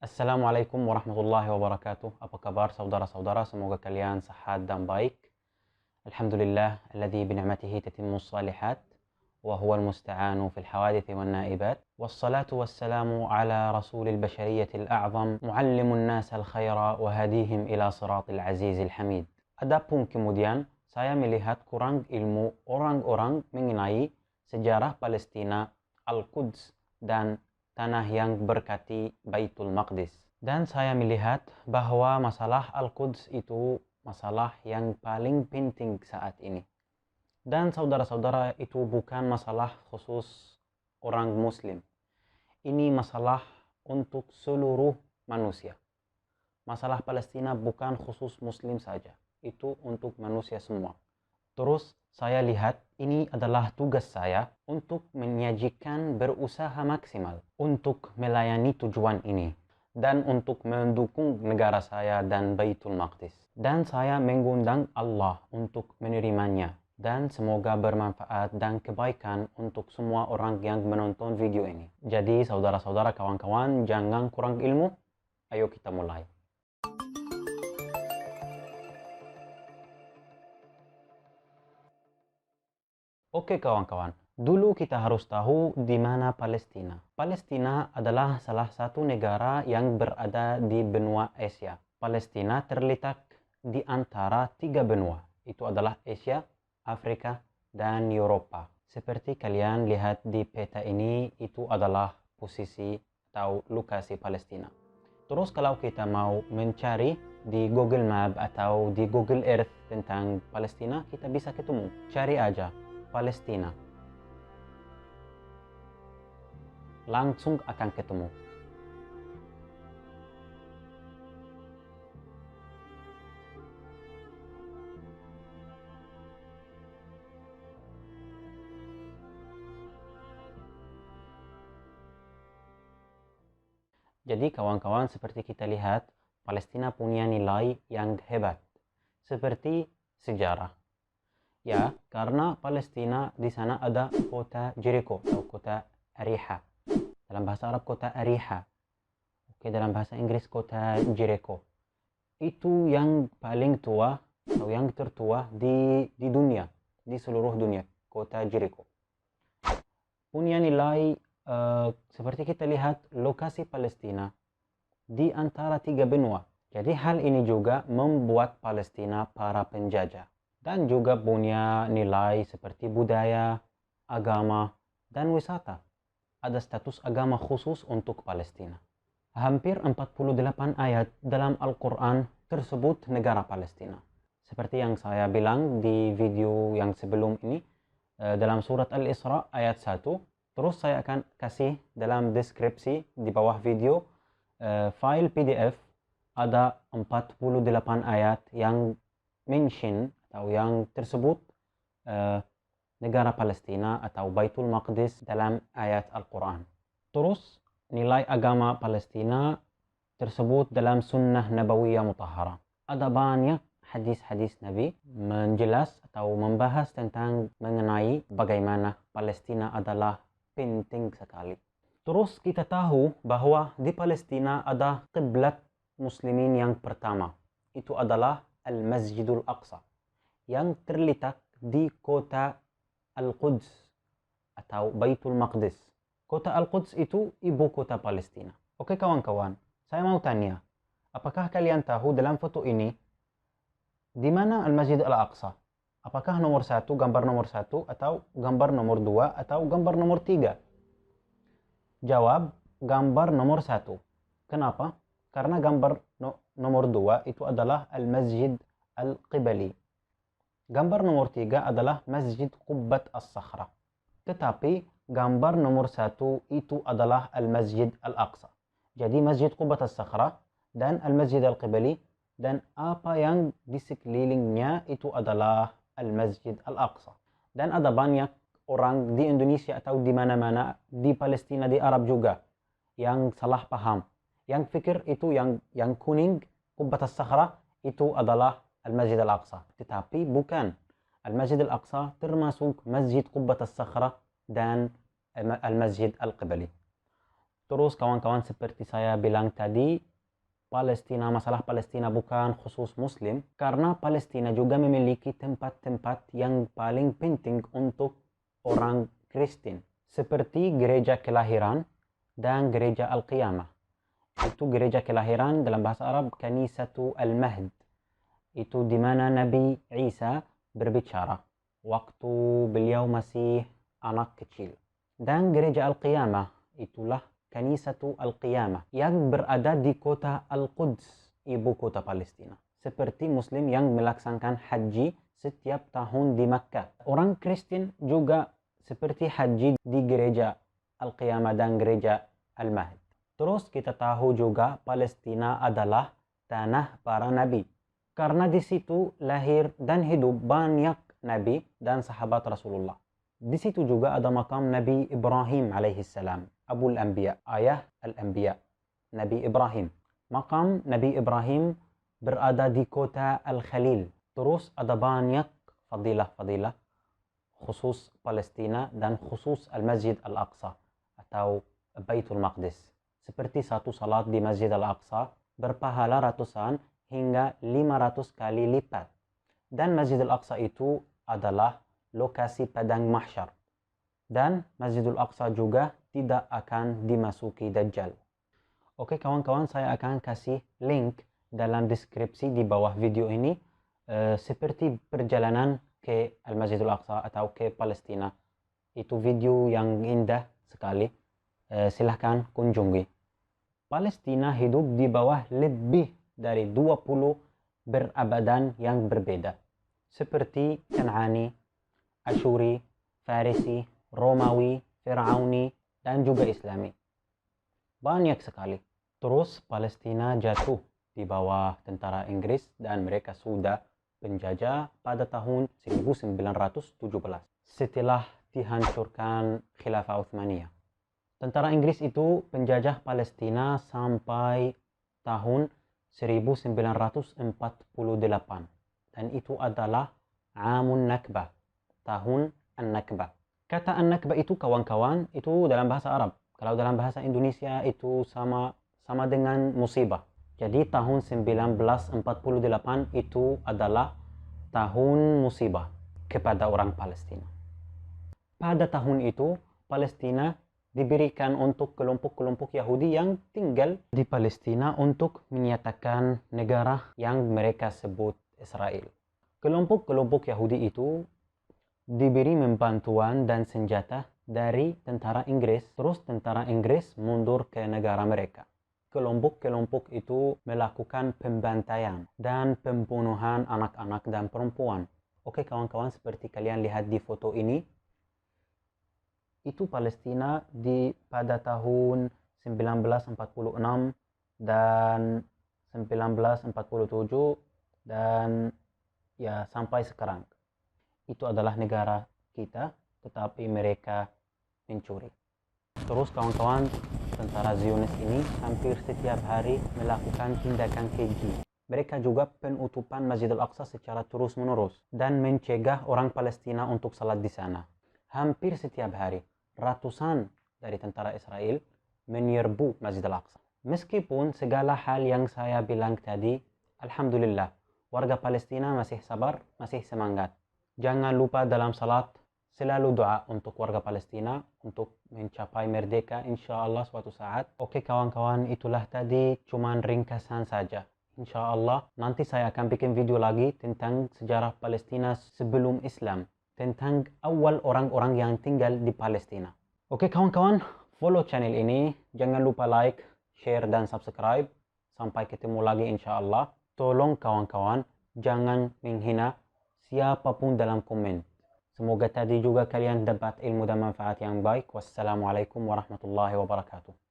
Assalamualaikum warahmatullahi wabarakatuh. Apa kabar saudara-saudara? Semoga kalian sehat dan baik. Alhamdulillah, alladzi bini'matihi tatimmus salihat wa huwal musta'anu fil hawadithi wan naibat. Wassalatu wassalamu ala rasulil bashariyatil a'zam, muallimun nasal khaira wa hadihim ila siratil azizil hamid. Adapun kemudian saya melihat kurang ilmu orang-orang mengenai sejarah Palestina, Al-Quds dan tanah yang berkati Baitul Maqdis. Dan saya melihat bahwa masalah Al-Quds itu masalah yang paling penting saat ini. Dan saudara-saudara, itu bukan masalah khusus orang Muslim. Ini masalah untuk seluruh manusia. Masalah Palestina bukan khusus Muslim saja. Itu untuk manusia semua. Terus saya lihat ini adalah tugas saya untuk menyajikan berusaha maksimal untuk melayani tujuan ini dan untuk mendukung negara saya dan Baitul Maqdis. Dan saya mengundang Allah untuk menerimanya dan semoga bermanfaat dan kebaikan untuk semua orang yang menonton video ini. Jadi saudara-saudara, kawan-kawan, jangan kurang ilmu. Ayo kita mulai. Oke kawan-kawan, dulu kita harus tahu di mana Palestina. Palestina adalah salah satu negara yang berada di benua Asia. Palestina terletak di antara tiga benua. Itu adalah Asia, Afrika, dan Eropa. Seperti kalian lihat di peta ini, itu adalah posisi atau lokasi Palestina. Terus kalau kita mau mencari di Google Map atau di Google Earth tentang Palestina, kita bisa ketemu. Cari aja Palestina. Langsung akan ketemu. Jadi kawan-kawan, seperti kita lihat, Palestina punya nilai yang hebat. Seperti sejarah. Ya, karena Palestina di sana ada kota Jericho atau kota Ariha. Dalam bahasa Arab kota Ariha. Oke, dalam bahasa Inggris kota Jericho. Itu yang paling tua atau yang tertua di dunia, di seluruh dunia, kota Jericho. Punya nilai seperti kita lihat lokasi Palestina di antara tiga benua. Jadi hal ini juga membuat Palestina para penjajah. Dan juga punya nilai seperti budaya, agama, dan wisata. Ada status agama khusus untuk Palestina. Hampir 48 ayat dalam Al-Quran tersebut negara Palestina. Seperti yang saya bilang di video yang sebelum ini, dalam surat Al-Isra ayat 1, terus saya akan kasih dalam deskripsi di bawah video file PDF, ada 48 ayat yang mention atau yang tersebut negara Palestina atau Baitul Maqdis dalam ayat Al-Quran. Terus nilai agama Palestina tersebut dalam sunnah Nabawiyah Mutahhara. Ada banyak hadis-hadis Nabi menjelas atau membahas tentang mengenai bagaimana Palestina adalah penting sekali. Terus kita tahu bahwa di Palestina ada kiblat muslimin yang pertama. Itu adalah Al-Masjidul Aqsa yang terletak di kota Al-Quds atau Baitul Maqdis. Kota Al-Quds itu ibu kota Palestina. Oke kawan-kawan, saya mau tanya, apakah kalian tahu dalam foto ini di mana Al-Masjid Al-Aqsa? Apakah nomor 1, gambar nomor 1, atau gambar nomor 2, atau gambar nomor 3? Jawab, gambar nomor 1. Kenapa? Karena gambar nomor 2 itu adalah Al-Masjid Al-Qibali. Gambar nomor 3 adalah Masjid Qubbat As-Sakhra. Tetapi gambar nomor 1 itu adalah Al-Masjid Al-Aqsa. Jadi Masjid Qubbat As-Sakhra dan Al-Masjid Al-Qibali dan apa yang di sekelilingnya itu adalah Al-Masjid Al-Aqsa. Dan ada banyak orang di Indonesia atau di mana-mana, di Palestina, di Arab juga, yang salah paham. Yang pikir itu yang kuning, Qubbat As-Sakhra, itu adalah Al-Masjid Al-Aqsa. Tetapi bukan. Al-Masjid Al-Aqsa termasuk Masjid Qubbat As-Sakhra dan Al-Masjid Al-Qibali. Terus kawan-kawan, seperti saya bilang tadi, Palestina, masalah Palestina bukan khusus Muslim, karena Palestina juga memiliki tempat-tempat yang paling penting untuk orang Kristen, seperti gereja kelahiran dan gereja Al-Qiyamah. Itu gereja kelahiran dalam bahasa Arab Kanisatu Al-Mahd. Itu di mana Nabi Isa berbicara waktu beliau masih anak kecil. Dan gereja Al-Qiyamah itulah Kanisatu Al-Qiyamah yang berada di kota Al-Quds, ibu kota Palestina. Seperti Muslim yang melaksanakan haji setiap tahun di Makkah. Orang Kristen juga seperti haji di gereja Al-Qiyamah dan gereja Al-Mahd. Terus kita tahu juga Palestina adalah tanah para nabi. Karena di situ lahir dan hidup banyak nabi dan sahabat Rasulullah. Di situ juga ada makam Nabi Ibrahim alaihissalam, Abul Anbiya, ayah Al-Anbiya, Nabi Ibrahim. Makam Nabi Ibrahim berada di kota Al-Khalil. Terus ada banyak fadilah-fadilah khusus Palestina dan khusus Al-Masjid Al-Aqsa atau Baitul Maqdis. Seperti satu salat di Masjid Al-Aqsa berpahala ratusan hingga 500 kali lipat. Dan Masjid Al-Aqsa itu adalah lokasi padang mahsyar. Dan Masjidul Aqsa juga tidak akan dimasuki Dajjal. Oke kawan-kawan, saya akan kasih link dalam deskripsi di bawah video ini seperti perjalanan ke Al-Masjidul Aqsa atau ke Palestina. Itu video yang indah sekali. Silahkan kunjungi. Palestina hidup di bawah lebih dari 20 berabadan yang berbeda. Seperti Kan'ani, Asyuri, Farisi, Romawi, Fir'auni, dan juga Islami. Banyak sekali. Terus Palestina jatuh di bawah tentara Inggris dan mereka sudah penjajah pada tahun 1917 setelah dihancurkan Khilafah Utsmaniyah. Tentara Inggris itu penjajah Palestina sampai tahun 1948 dan itu adalah Amun Nakbah, tahun An-Nakbah. Kata An-Nakbah itu kawan-kawan itu dalam bahasa Arab. Kalau dalam bahasa Indonesia itu sama dengan musibah. Jadi tahun 1948 itu adalah tahun musibah kepada orang Palestina. Pada tahun itu Palestina diberikan untuk kelompok-kelompok Yahudi yang tinggal di Palestina untuk menyatakan negara yang mereka sebut Israel. Kelompok-kelompok Yahudi itu diberi bantuan dan senjata dari tentara Inggris. Terus tentara Inggris mundur ke negara mereka. Kelompok-kelompok itu melakukan pembantaian dan pembunuhan anak-anak dan perempuan. Oke kawan-kawan, seperti kalian lihat di foto ini, itu Palestina pada tahun 1946 dan 1947 dan ya sampai sekarang. Itu adalah negara kita, tetapi mereka mencuri. Terus kawan-kawan, tentara Zionis ini hampir setiap hari melakukan tindakan keji. Mereka juga penutupan Masjid Al-Aqsa secara terus-menerus dan mencegah orang Palestina untuk salat di sana. Hampir setiap hari, ratusan dari tentara Israel menyerbu Masjid Al-Aqsa. Meskipun segala hal yang saya bilang tadi, alhamdulillah, warga Palestina masih sabar, masih semangat. Jangan lupa dalam salat selalu doa untuk warga Palestina untuk mencapai merdeka insya Allah suatu saat. Oke kawan-kawan, itulah tadi cuman ringkasan saja. Insya Allah nanti saya akan bikin video lagi tentang sejarah Palestina sebelum Islam, tentang awal orang-orang yang tinggal di Palestina. Oke kawan-kawan, follow channel ini, jangan lupa like, share dan subscribe. Sampai ketemu lagi insya Allah. Tolong kawan-kawan jangan menghina siapapun dalam komen. Semoga tadi juga kalian dapat ilmu dan manfaat yang baik. Wassalamualaikum warahmatullahi wabarakatuh.